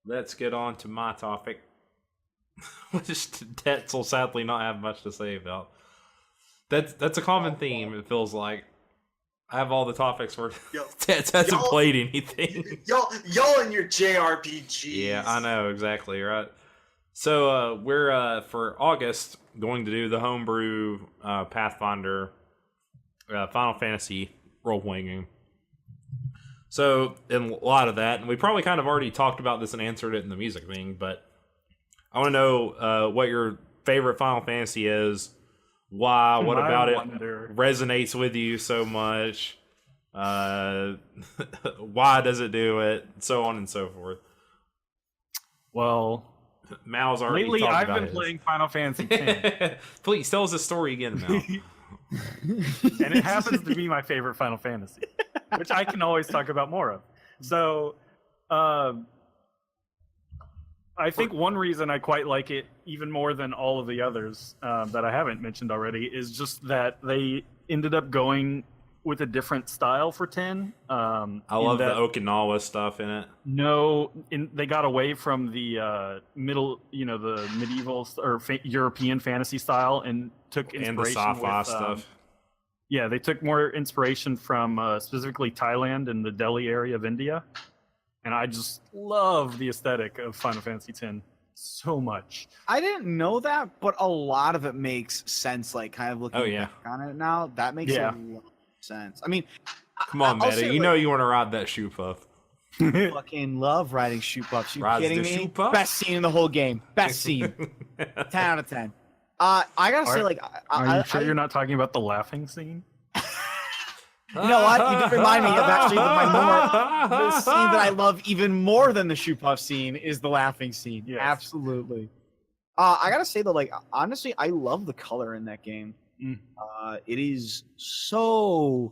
let's get on to my topic, which Tets will sadly not have much to say about. That's a common theme. It feels like I have all the topics where Yo, Tets hasn't y'all, played anything. y'all and your JRPGs. Yeah, I know exactly right. So we're for August going to do the homebrew Pathfinder Final Fantasy role playing game. So in a lot of that, and we probably kind of already talked about this and answered it in the music thing, but I want to know what your favorite Final Fantasy is. Why? What about it resonates with you so much? Why does it do it? So on and so forth. Well, Mao's already lately talked I've about been playing Final Fantasy X. Please tell us the story again, Mao. And it happens to be my favorite Final Fantasy, which I can always talk about more of. So, I think one reason I quite like it even more than all of the others that I haven't mentioned already is just that they ended up going with a different style for 10. I love the Okinawa stuff in it. No, they got away from the the medieval or European fantasy style and took inspiration and the sci-fi stuff. Yeah, they took more inspiration from specifically Thailand and the Delhi area of India. And I just love the aesthetic of Final Fantasy X so much. I didn't know that, but a lot of it makes sense. Like, kind of looking back on it now, that makes a lot of sense. I mean, come on, Meta. You know you want to ride that shoe puff. Fucking love riding shoe puffs. You kidding me? Best scene in the whole game. Best scene. 10 out of 10. I gotta say, like, are you sure you're not talking about the laughing scene? You know what? You did remind me of actually the scene that I love even more than the shoe puff scene is the laughing scene. Yes. Absolutely. I gotta say though, like, honestly, I love the color in that game. It is so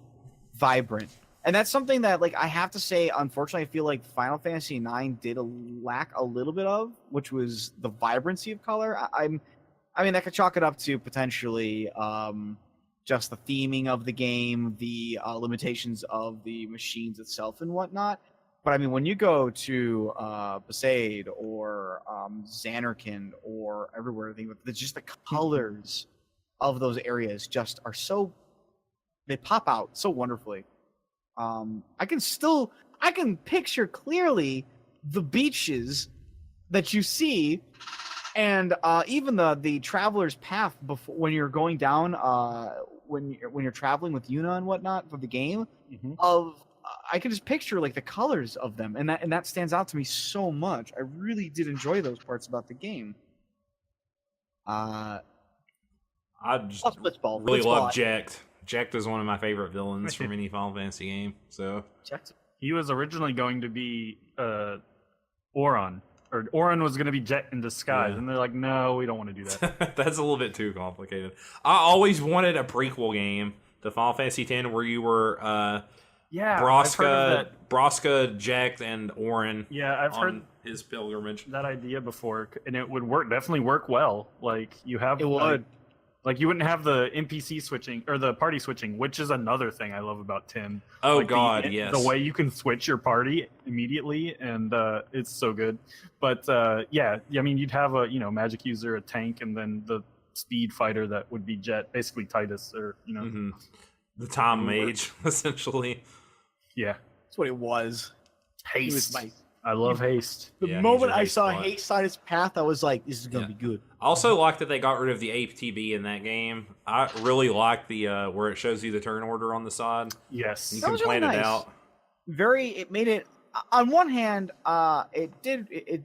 vibrant, and that's something that, like, I have to say, unfortunately, I feel like Final Fantasy IX did lack a little bit of, which was the vibrancy of color. I mean, I could chalk it up to potentially just the theming of the game, the limitations of the machines itself and whatnot. But I mean, when you go to Besaid or Xanarkand or everywhere, just the colors of those areas just are so, they pop out so wonderfully. I can picture clearly the beaches that you see, and even the traveler's path before when you're going down when you're traveling with Yuna and whatnot for the game. I can just picture like the colors of them, and that stands out to me so much. I really did enjoy those parts about the game. I just really love Jacked. Jacked is one of my favorite villains from any Final Fantasy game. So he was originally going to be Auron. Or Auron was going to be Jet in disguise, and they're like, no, we don't want to do that. That's a little bit too complicated. I always wanted a prequel game to Final Fantasy X where you were Braska, Jacked, and Auron. Yeah, I've heard his pilgrimage. That idea before, and it would definitely work well. Like, you have it would. Like, you wouldn't have the NPC switching or the party switching, which is another thing I love about 10. Oh, like God, yes. The way you can switch your party immediately, and it's so good. But yeah, I mean, you'd have a magic user, a tank, and then the speed fighter that would be Jet, basically Titus, or the Tom Mage, essentially. Yeah, that's what it was. Haste. I love Haste. The moment I saw Haste on his path, I was like, this is going to be good. I also like that they got rid of the ATB in that game. I really like the where it shows you the turn order on the side. Yes. You can plan it out. It made it, on one hand, it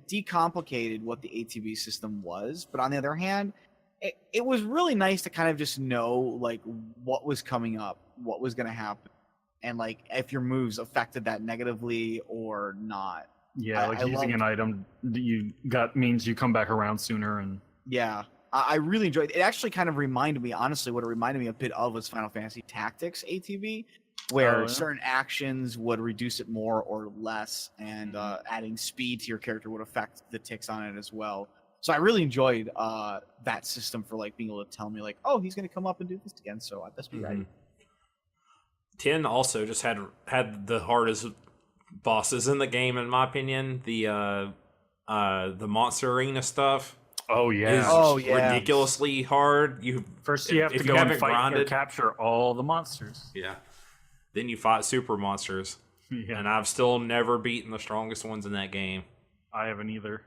decomplicated what the ATB system was, but on the other hand, it was really nice to kind of just know, like, what was coming up, what was going to happen, and, like, if your moves affected that negatively or not. Yeah, like using an item means you come back around sooner. And yeah, I really enjoyed it. It actually kind of reminded me, honestly, what it reminded me a bit of was Final Fantasy Tactics ATB, where certain actions would reduce it more or less, and adding speed to your character would affect the ticks on it as well. So I really enjoyed that system for, like, being able to tell me, like, oh, he's going to come up and do this again, so I best be ready. 10 also just had the hardest bosses in the game, in my opinion. The the Monster Arena stuff Oh is yeah. Oh, yeah. ridiculously hard. You First you have if to you go and haven't fight or grinded- capture all the monsters. yeah. Then you fight super monsters, Yeah. and I've still never beaten the strongest ones in that game. I haven't either.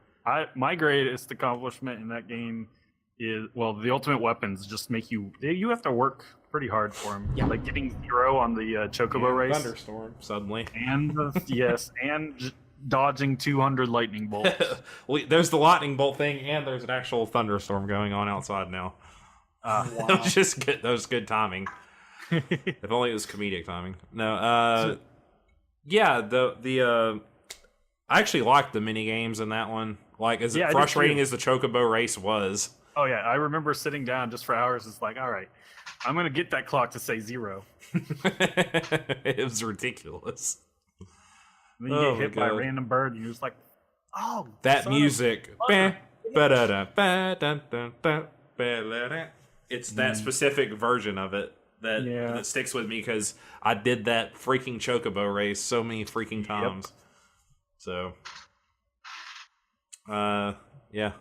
My greatest accomplishment in that game is, well, the ultimate weapons just make you have to work pretty hard for them. Yeah. Like getting 0 on the Chocobo race, Thunderstorm suddenly. and yes, and dodging 200 lightning bolts. Well, there's the lightning bolt thing, and there's an actual thunderstorm going on outside now. That was just good. That was good timing. If only it was comedic timing. No, yeah, the I actually liked the mini games in that one. Like, as Yeah, I did frustrating too. as the Chocobo race was. Oh yeah, I remember sitting down just for hours. It's like, all right, I'm gonna get that clock to say 0. It was ridiculous. And then you Oh, get hit my by a God. random bird, and you're just like, oh, That son of- music. Bah, ba-da-da, ba-dun-dun-dun, ba-la-da. It's that specific version of it that sticks with me because I did that freaking Chocobo race so many freaking times. So, yeah.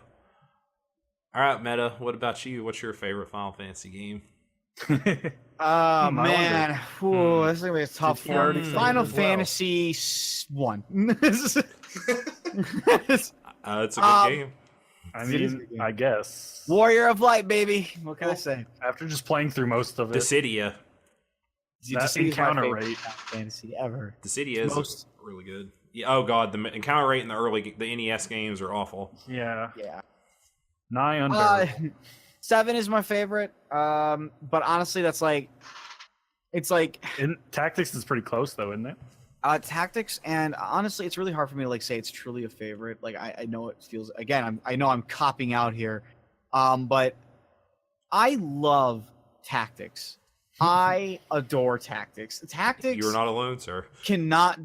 All right, Meta. What about you? What's your favorite Final Fantasy game? Oh I man, Ooh, this is gonna be a tough Did he already one. say Final it as well? Fantasy 1. It's a good game. I It is a mean, good game. I guess Warrior of Light, baby. What can I say? after just playing through most of it, Dissidia. that Dissidia is my encounter favorite rate. Final Fantasy ever. Dissidia is Most- really good. Yeah, oh god, the encounter rate in the NES games are awful. Yeah, Yeah. nigh unbearable. 7 is my favorite. But honestly, that's like, it's like And Tactics is pretty close though, isn't it? tactics, and honestly, it's really hard for me to like say it's truly a favorite. Like I know it feels again. I know I'm copping out here, but I love tactics. I adore tactics. Tactics You're not alone, sir. cannot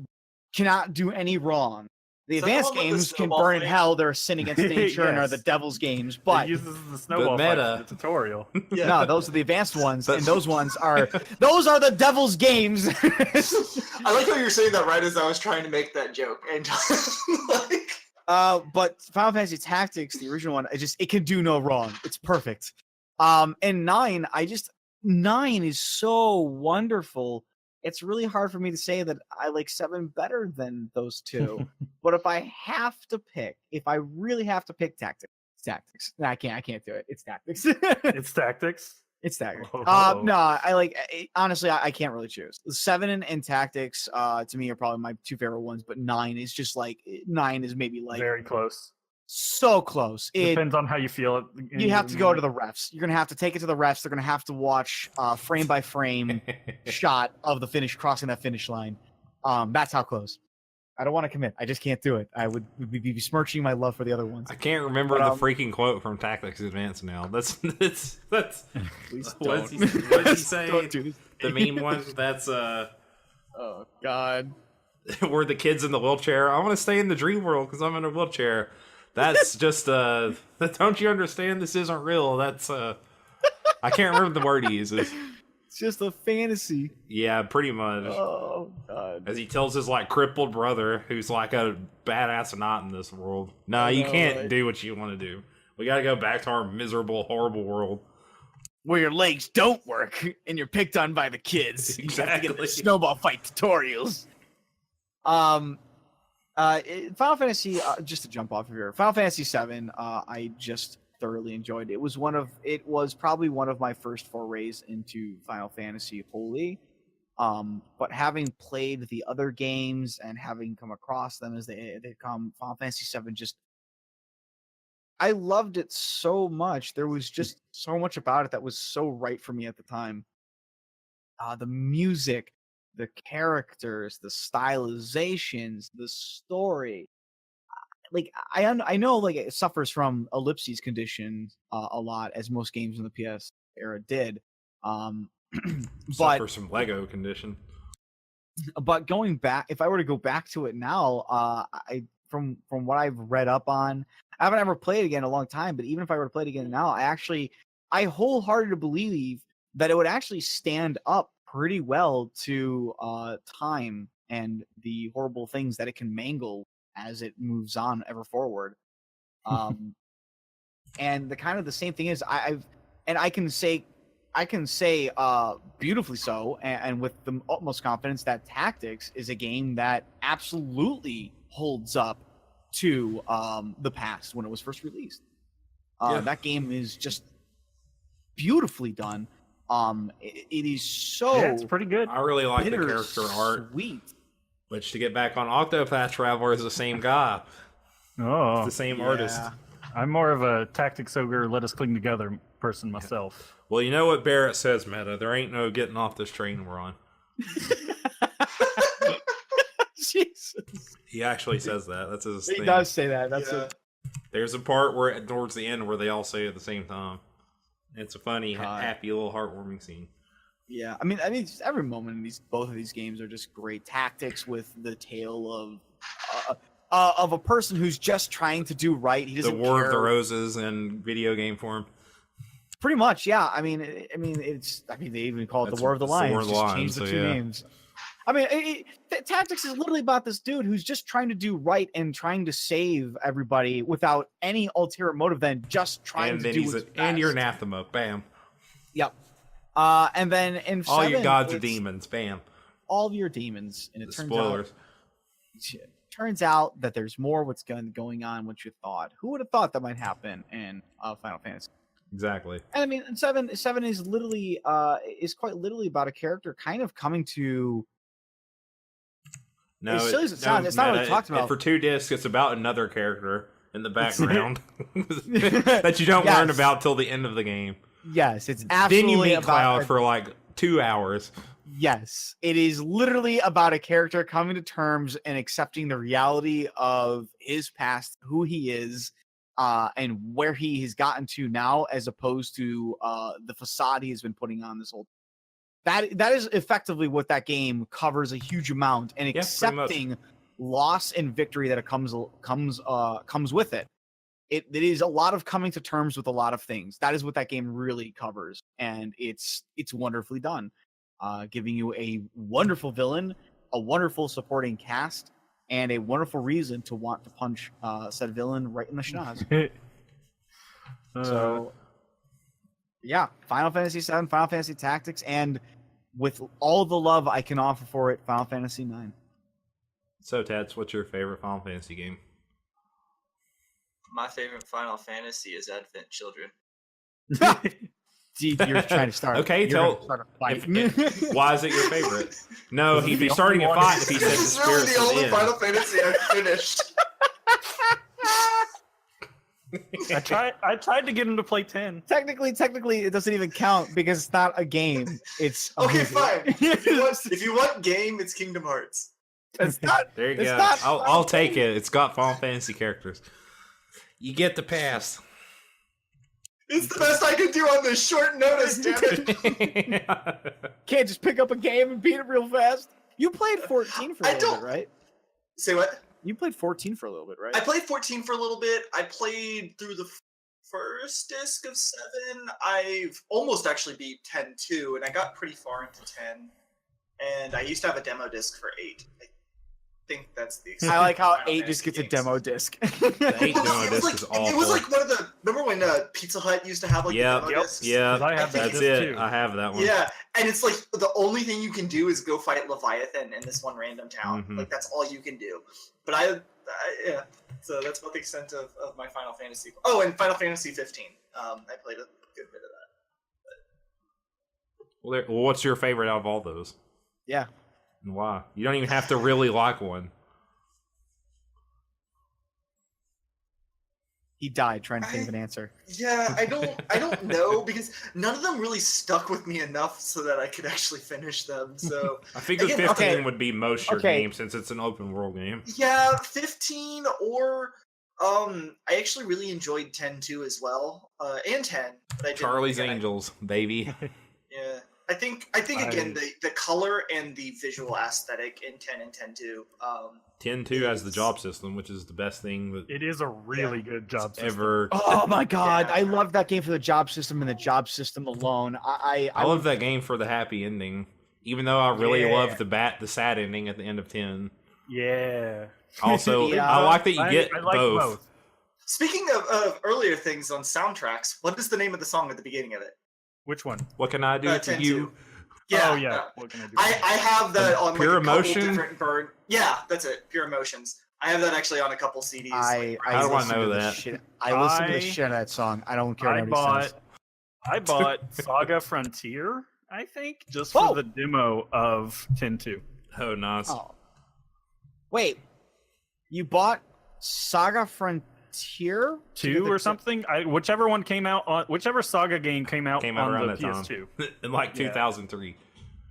do any wrong. The Is that the advanced one with the games can snowball burn in thing? hell. They're a sin against nature and are Yes. the devil's games. It But uses the snowball fight meta- for the tutorial. Yeah. no, those are the advanced ones, and That's- those ones are the devil's games. I like how you're saying that right as I was trying to make that joke. And like, But Final Fantasy Tactics, the original one, it can do no wrong. It's perfect. And 9, 9 is so wonderful. It's really hard for me to say that I like 7 better than those two. But if I have to pick, if I really have to pick tactics, it's tactics. No, I can't do it. It's tactics. It's Tactics. It's tactics. Oh. No, I like honestly, I can't really choose. 7 and tactics, to me are probably my 2 favorite ones. But 9 is just like 9 is maybe like Very close. so close. Depends on how you feel. You have to go to the refs. You're gonna have to take it to the refs. They're gonna have to watch frame by frame shot of the finish crossing that finish line. That's how close. I don't want to commit. I just can't do it. I would be besmirching my love for the other ones. I can't remember the freaking quote from Tactics Advance now. That's Please what don't. did he say? Don't do this. The meme one. That's Oh God. where the kid's in the wheelchair. I want to stay in the dream world because I'm in a wheelchair. That's just don't you understand? This isn't real. That's I can't remember the word he uses. It's just a fantasy. Yeah, pretty much. Oh God. As he tells his like crippled brother, who's like a badass knot in this world. No, you know, can't right? do what you want to do. We got to go back to our miserable, horrible world. Where your legs don't work and you're picked on by the kids. You have to get Exactly. the snowball fight tutorials. Final Fantasy, just to jump off of here, Final Fantasy 7, I just thoroughly enjoyed. It was probably one of my first forays into Final Fantasy wholly. But having played the other games and having come across them as they come, Final Fantasy 7 just, I loved it so much. There was just so much about it that was so right for me at the time. The music, the characters, the stylizations, the story. Like I know, like it suffers from ellipses condition a lot, as most games in the PS era did. But Suffers from Lego condition. going back, if I were to go back to it now, from what I've read up on, I haven't ever played it again in a long time. But even if I were to play it again now, I wholeheartedly believe that it would actually stand up pretty well to time and the horrible things that it can mangle as it moves on ever forward. And the same thing is I can say beautifully so, and with the utmost confidence that Tactics is a game that absolutely holds up to the past when it was first released. That game is just beautifully done. It is so it's pretty good. I really like the character art. Sweet. Which, to get back on Octopath Traveler, is the same guy. Oh, It's the same artist. I'm more of a Tactics Ogre, let us cling together person myself. Well, you know what Barrett says, Meta. There ain't no getting off this train we're on. Jesus. He actually says that. That's his He thing. does say that. That's it. There's a part where towards the end where they all say it at the same time. It's a funny, happy, little heartwarming scene. Yeah, I mean, just every moment in both of these games are just great. Tactics with the tale of a person who's just trying to do right. He doesn't The War care. of the Roses in video game form. Pretty much, yeah. I mean, they even call it the War of the Lions. War of the Just Lions, change the so two yeah. names. I mean, Tactics is literally about this dude who's just trying to do right and trying to save everybody without any ulterior motive than just trying to do what's best. And you're anathema. Bam. Yep. And then in All 7, your gods are it's demons. Bam. all of your demons, and it Spoilers. turns out that there's more what's going on what you thought. Who would have thought that might happen in Final Fantasy? Exactly. And I mean, seven is literally is quite literally about a character kind of coming to. No, as silly as it sounds, it's not really talked about. For 2 discs, it's about another character in the background that you don't learn about till the end of the game. Yes, it's absolutely Then you meet about Cloud for like 2 hours. Yes, it is literally about a character coming to terms and accepting the reality of his past, who he is, and where he has gotten to now, as opposed to the facade he has been putting on this whole. That is effectively what that game covers a huge amount, and accepting loss and victory that it comes with it. It is a lot of coming to terms with a lot of things. That is what that game really covers, and it's wonderfully done. Giving you a wonderful villain, a wonderful supporting cast, and a wonderful reason to want to punch said villain right in the schnoz. So, yeah, Final Fantasy VII, Final Fantasy Tactics, and with all the love I can offer for it, Final Fantasy IX. So, Tats, what's your favorite Final Fantasy game? My favorite Final Fantasy is Advent Children. You're trying to start. Okay, start a fight. Why is it your favorite? No, he'd be starting a fight if he said the This is really spirits the of only the Final Fantasy I've finished. I tried to get him to play 10. Technically, it doesn't even count because it's not a game. It's a Okay, movie. fine. If you want game, it's Kingdom Hearts. It's not. There you It's go. not I'll take it. It's got Final Fantasy characters. You get the pass. It's the best I can do on this short notice, damn it. Can't just pick up a game and beat it real fast. You played 14 for a little bit, right? Say what? You played 14 for a little bit, right? I played 14 for a little bit. I played through the first disc of 7. I've almost actually beat 10 too, and I got pretty far into 10. And I used to have a demo disc for 8. I think that's the I like how Final 8 just Fantasy gets a games. demo disc. The 8 demo It was disc like, is awful. It was like one of the. Remember when Pizza Hut used to have like the demo discs? Yeah, I have that's that it. too. I have that one. Yeah, and it's like the only thing you can do is go fight Leviathan in this one random town. Mhm. Like that's all you can do. But I yeah. So that's about the extent of my Final Fantasy. Oh, and Final Fantasy 15. I played a good bit of that. Well, what's your favorite out of all those? Yeah. And why? You don't even have to really like one. He died trying to think of an answer. Yeah, I don't know because none of them really stuck with me enough so that I could actually finish them. So I figured Again, 15 okay. would be most your Okay. game since it's an open world game. yeah, 15 or I actually really enjoyed 10 too as well. And 10. But I didn't Charlie's think I- Angels, baby. Yeah. I think again the color and the visual aesthetic in 10 and 10 too. 10-2 has the job system, which is the best thing that It is a really good job system. ever. Oh my god, Yeah. I love that game for the job system and the job system alone. I love that game for the happy ending, even though I really Yeah. love the sad ending at the end of 10. Yeah. Also, Yeah. I like that you get I like both. Speaking of earlier things on soundtracks, what is the name of the song at the beginning of it? Which one? What can I do to 10-2. you? Yeah. Oh yeah. What can I do? I have that on Pure like a couple Emotion? different Yeah, that's it. Pure Emotions. I have that actually on a couple CDs. How do I listen know to the that? shit. I listen to the shit out of that song. I don't care what nobody says. I bought Saga Frontier, I think, just for the demo of 10-2. Oh, nice. Oh. Wait, you bought Saga Frontier 2 or something? Whichever one came out on whichever Saga game came out on around the that time. PS2. In like 2003.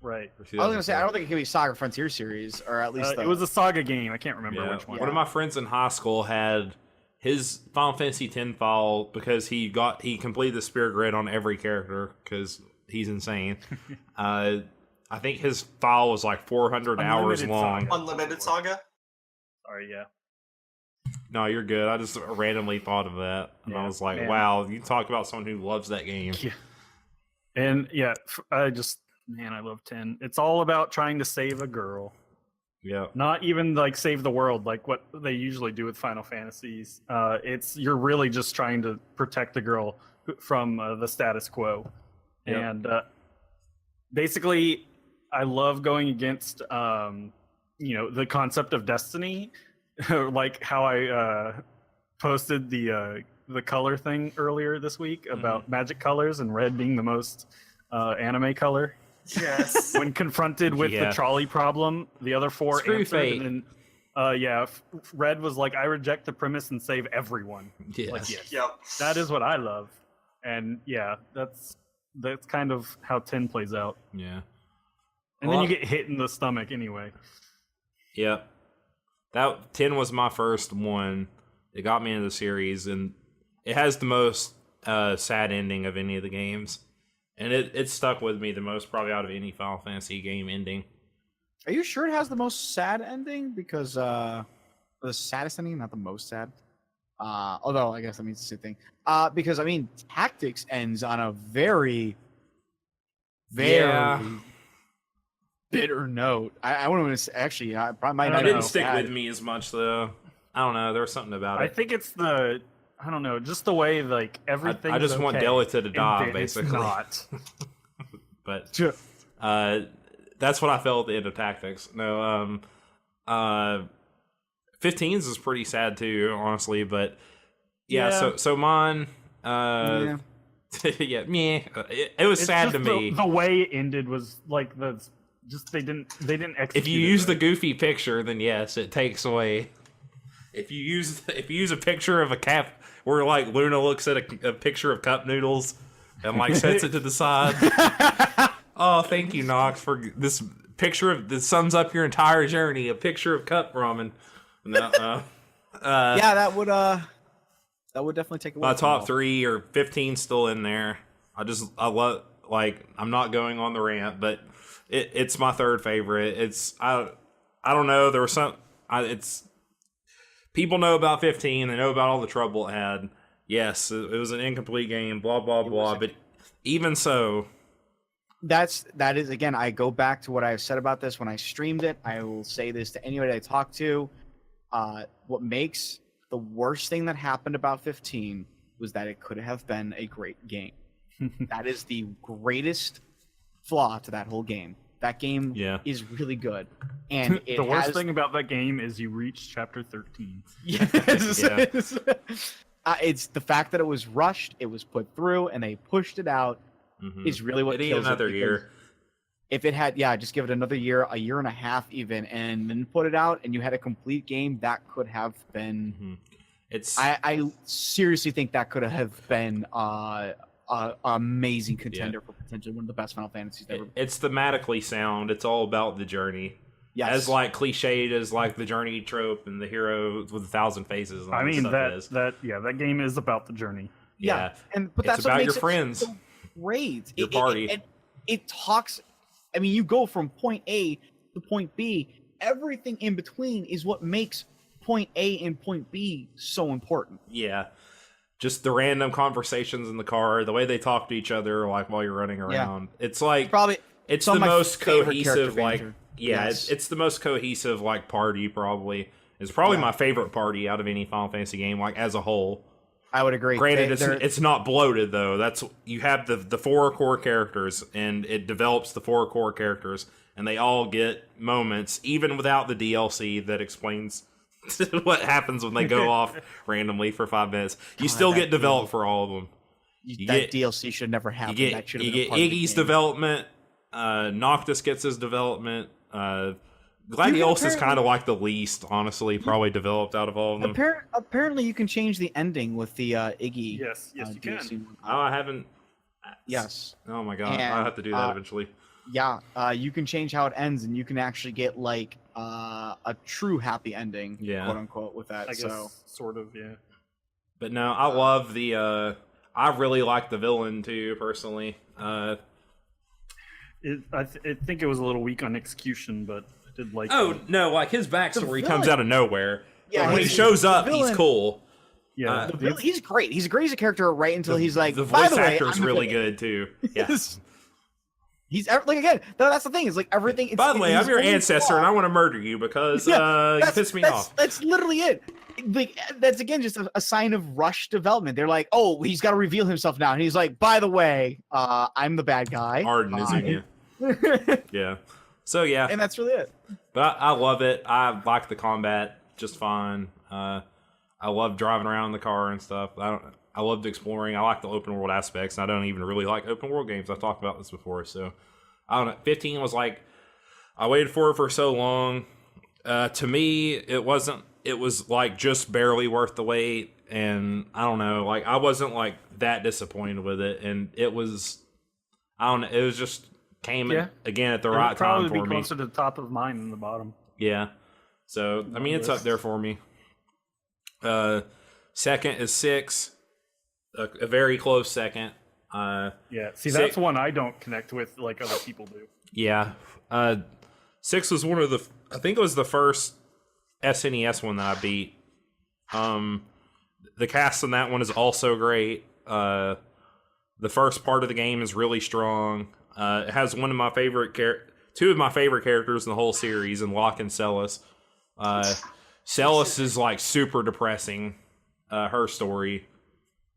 Right. I was gonna say I don't think it could be Saga Frontier series, or at least It was a Saga game. I can't remember Yeah. which one. One of my friends in high school had his Final Fantasy X file because he completed the Spirit Grid on every character because he's insane. I think his file was like 400 hours Unlimited long. Saga. Unlimited Saga. Sorry, yeah. No, you're good. I just randomly thought of that, and I Yeah, was like, man. "Wow, you talk about someone who loves that game." Yeah. And yeah, I love 10. It's all about trying to save a girl. Yeah, Not even like save the world like what they usually do with Final Fantasies. You're really just trying to protect the girl from the status quo. Yep. And basically, I love going against the concept of destiny, like how I posted the color thing earlier this week about magic colors and red being the most anime color. Yes. When confronted with the trolley problem, the other four Screw answered, fate. and then red was like, "I reject the premise and save everyone." yes. Like, yes, Yep. that is what I love, and yeah, that's kind of how 10 plays out. Yeah. And then you get hit in the stomach anyway. Yep. That 10 was my first one. It got me into the series, and it has the most sad ending of any of the games. And it stuck with me the most probably out of any Final Fantasy game ending. Are you sure it has the most sad ending? Because the saddest ending, not the most sad. Although I guess that means the same thing. Because I mean, Tactics ends on a very, very bitter note. I wouldn't want to say, actually. I probably might It not didn't know. stick with me as much though. I don't know. There was something about I it. think it's I don't know, just the way like everything. I just want Delita to die, basically. It's not. But that's what I felt at the end of Tactics. No, 15's is pretty sad too, honestly. But yeah. So mine. Yeah. Yeah, meh. It was It's sad to just me. The way it ended was like they didn't execute. If you use the goofy picture, then yes, it takes away. If you use a picture of a cap where like Luna looks at a picture of cup noodles and like sets it to the side. Oh, thank you, Nox, for this picture that sums up your entire journey. A picture of cup ramen. No, Yeah, that would definitely take away. my from top all. 3 or 15 still in there. I love, like, I'm not going on the rant, but it's my third favorite. I don't know. There was people know about 15. They know about all the trouble it had. Yes, it was an incomplete game. Blah blah blah. But even so, that is, again, I go back to what I said about this when I streamed it. I will say this to anybody I talk to. What makes the worst thing that happened about 15 was that it could have been a great game. That is the greatest flaw to that whole game. That game is really good. And it the worst thing about that game is you reach chapter 13. Yes. It's the fact that it was rushed, it was put through, and they pushed it out is really what it need kills another it. year. If it had, just give it another year, a year and a half even, and then put it out, and you had a complete game, that could have been. I seriously think that could have been an amazing contender for potentially one of the best Final Fantasies ever. It's thematically sound. It's all about the journey. Yes. As like cliched as like the journey trope and the hero with 1,000 faces. And all I this mean stuff is. that game is about the journey. Yeah, but it's that's about what your makes friends. It so great. Your party. It talks. I mean, you go from point A to point B. Everything in between is what makes point A and point B so important. Yeah, just the random conversations in the car, the way they talk to each other, like while you're running around. It's like it's some the of my most favorite cohesive, character like banter. it's the most cohesive like party probably It's probably my favorite party out of any Final Fantasy game, like as a whole. I would agree. Granted, it's not bloated though. You have the 4 core characters, and it develops the 4 core characters, and they all get moments, even without the DLC that explains what happens when they go off randomly for 5 minutes. You still get developed for all of them. That DLC should never happen. You get Iggy's development. Noctis gets his development. Gladiolus is kind of like the least, honestly, probably developed out of all of them. Apparently, you can change the ending with the Iggy. Yes, you can. Oh, I haven't. Yes. Oh my god, I'll have to do that eventually. Yeah, you can change how it ends, and you can actually get like a true happy ending, quote unquote, with that. I guess, sort of, yeah. But no, I love the. I really like the villain too, personally. I think it was a little weak on execution, but I did like. Oh no! Like his backstory comes out of nowhere. Yeah, when he shows up, he's cool. Yeah, he's great. He's great as a character right until he's like. The voice actor is really good too. Yeah. He's like again. No, that's the thing. Is like everything. By the way, I'm your ancestor, and I want to murder you because you pissed me off. That's literally it. Like that's again just a sign of rushed development. They're like, oh, he's got to reveal himself now, and he's like, by the way, I'm the bad guy. Arden is in you. Yeah. So yeah, and that's really it. But I love it. I like the combat just fine. I love driving around in the car and stuff. I loved exploring. I like the open world aspects. And I don't even really like open world games. I've talked about this before. So I don't know. 15 was like, I waited for it for so long. To me, it wasn't. It was like just barely worth the wait. And I don't know. Like I wasn't like that disappointed with it. And it was. I don't know. It was just came again at the right time for me. Probably be closer to the top of mine than the bottom. Yeah. So I mean, it's up there for me. Second is 6. A very close second. Yeah, see, that's one I don't connect with like other people do. Yeah. 6 was one of the... I think it was the first SNES one that I beat. The cast on that one is also great. The first part of the game is really strong. It has one of my favorite... two of my favorite characters in the whole series, in Locke and Celis. Celis is like super depressing. Her story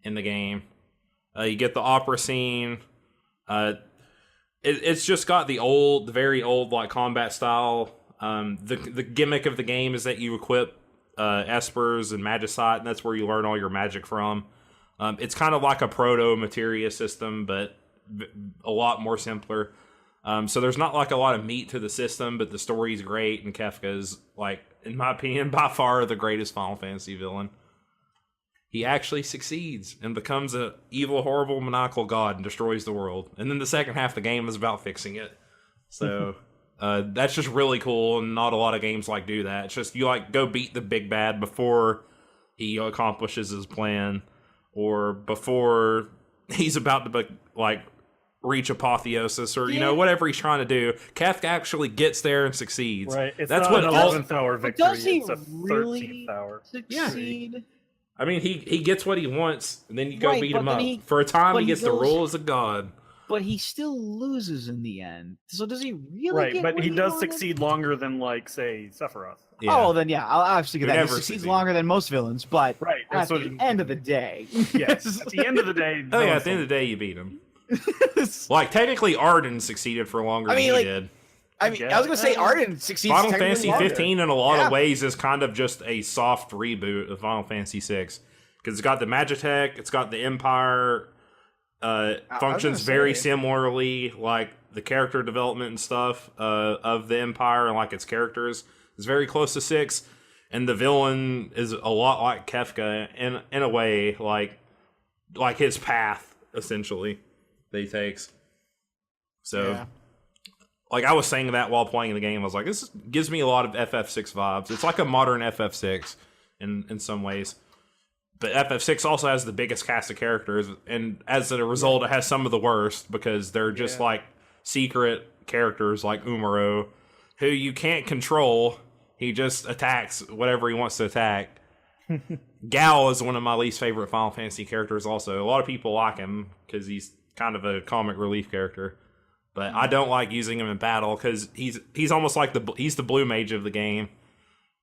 in the game. You get the opera scene. It's just got the very old like combat style. The gimmick of the game is that you equip espers and magicite, and that's where you learn all your magic from. It's kind of like a proto-materia system, but a lot more simpler. So there's not like a lot of meat to the system, but the story's great, and Kefka's like, in my opinion, by far the greatest Final Fantasy villain. He actually succeeds and becomes a evil, horrible, maniacal god and destroys the world. And then the second half of the game is about fixing it. So that's just really cool, and not a lot of games like do that. It's just you like go beat the big bad before he accomplishes his plan, or before he's about to like reach apotheosis, or you know, whatever he's trying to do. Kefka actually gets there and succeeds. Right. It's that's not what an 11th hour victory. Does he it's a really 13th hour. succeed? Yeah. I mean, he gets what he wants, and then you go beat him up. For a but time, he he gets the goes- rule as a god. But he still loses in the end. So does he really? Right, get but what he does wanted? succeed longer than, like, say, Sephiroth. Yeah. Oh, then yeah, I'll obviously get Who that. He never succeeds succeeds. longer than most villains, but Right, at that's what the end of the day, Yes, at the end of the day... Oh yeah, at the end of the day, you beat him. Like, technically, Arden succeeded for longer than he did. I mean, I was gonna say Arden succeeds. Final technically Fantasy longer. 15, in a lot of ways, is kind of just a soft reboot of Final Fantasy 6. Because it's got the Magitech, it's got the Empire, functions very similarly, like the character development and stuff of the Empire and like its characters is very close to 6. And the villain is a lot like Kefka in a way, like his path, essentially, that he takes. So, like, I was saying that while playing the game, I was like, this gives me a lot of FF6 vibes. It's like a modern FF6 in some ways. But FF6 also has the biggest cast of characters, and as a result, it has some of the worst, because they're just like secret characters like Umaro, who you can't control. He just attacks whatever he wants to attack. Gal is one of my least favorite Final Fantasy characters also. A lot of people like him because he's kind of a comic relief character. But I don't like using him in battle because he's almost like he's the blue mage of the game.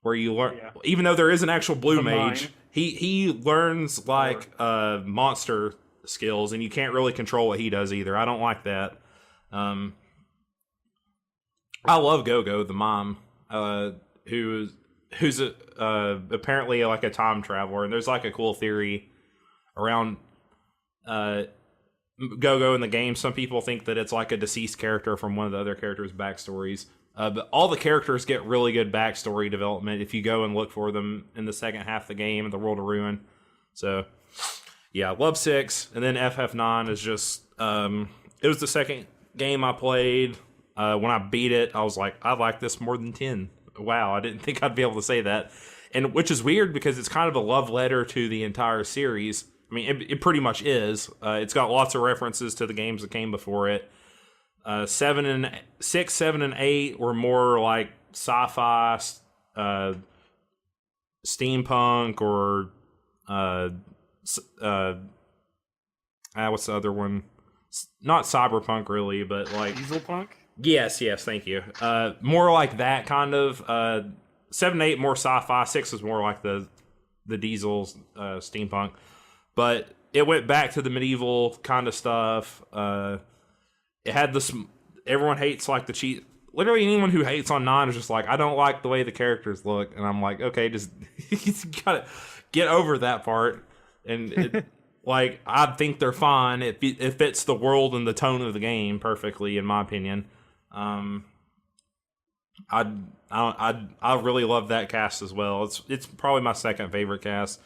where you learn, even though there is an actual blue mage, mine. he learns like monster skills, and you can't really control what he does either. I don't like that. I love Go-Go, the mom, who's apparently like a time traveler, and there's like a cool theory around Go-Go in the game. Some people think that it's like a deceased character from one of the other characters' backstories. But all the characters get really good backstory development if you go and look for them in the second half of the game, The World of Ruin. So, yeah, love 6, and then FF9 is just, it was the second game I played. When I beat it, I was like, I like this more than 10. Wow, I didn't think I'd be able to say that. And which is weird because it's kind of a love letter to the entire series. I mean, it pretty much is. It's got lots of references to the games that came before it. 6, 7, and 8 were more like sci-fi, steampunk, or what's the other one? Not cyberpunk, really, but like Dieselpunk. Yes, thank you. More like that kind of. 7 and 8 more sci-fi. 6 is more like the diesels, steampunk, but it went back to the medieval kind of stuff. It had this. Everyone hates like the cheat. Literally anyone who hates on 9 is just like, I don't like the way the characters look, and I'm like, okay, just you gotta get over that part. And it, like, I think they're fine. It fits the world and the tone of the game perfectly, in my opinion. I really love that cast as well. It's probably my second favorite cast.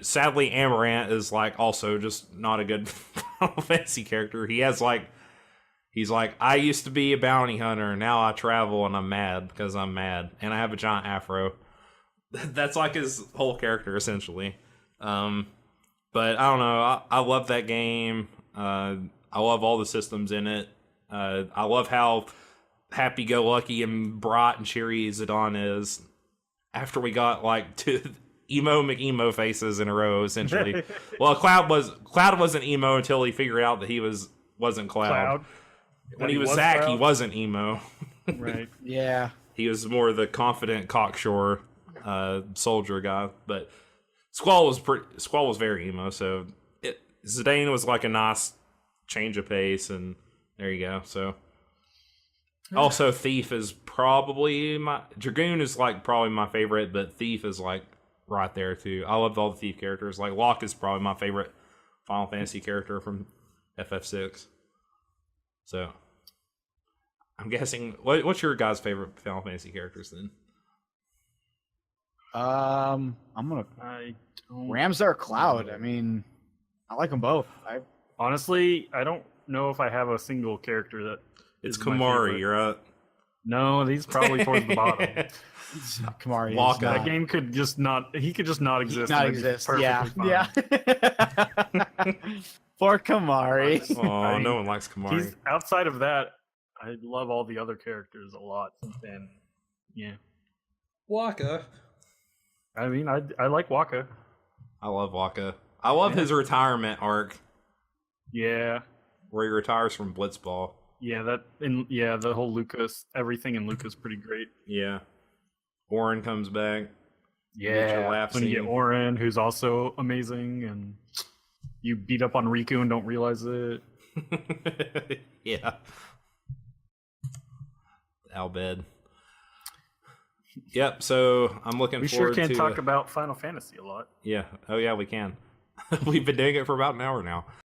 Sadly, Amaranth is like also just not a good Final Fantasy character. He's like, I used to be a bounty hunter, and now I travel and I'm mad because I'm mad, and I have a giant afro. That's like his whole character essentially. But I don't know. I love that game. I love all the systems in it. I love how happy-go-lucky and bright and cheery Zidane is. After we got like 2 emo McEmo faces in a row, essentially. Well, Cloud wasn't emo until he figured out that he wasn't Cloud. When he was Zack, he wasn't emo. Right. Yeah. He was more the confident cocksure soldier guy. But Squall was very emo. So Zidane was like a nice change of pace, and there you go. So also Thief is probably Dragoon is like probably my favorite, but Thief is like right there too. I loved all the Thief characters. Like Locke is probably my favorite Final Fantasy character from FF6. So I'm guessing what's your guys' favorite Final Fantasy characters then? I'm gonna Ramsar Cloud. I mean, I like them both. Honestly, I don't know if I have a single character that it's is my Kamari, favorite. right? No, he's probably towards the bottom. Kamari. Waka. That game could just not. He could just not exist. Not and it'd be exist. perfectly Yeah. fine. Yeah. For Kamari. Oh, no one likes Kamari. He's outside of that. I love all the other characters a lot, and yeah. Waka. I mean, I like Waka. I love Waka. I love his retirement arc Yeah, where he retires from Blitzball. yeah. The whole Lucas, everything in Lucas, pretty great. Yeah. Orin comes back. Yeah, laugh when you get scene. Orin, who's also amazing, and you beat up on Riku and don't realize it. Yeah. Albed. Yep, so I'm looking We forward sure to... can talk about Final Fantasy a lot. Yeah. Oh, yeah, we can. We've been doing it for about an hour now.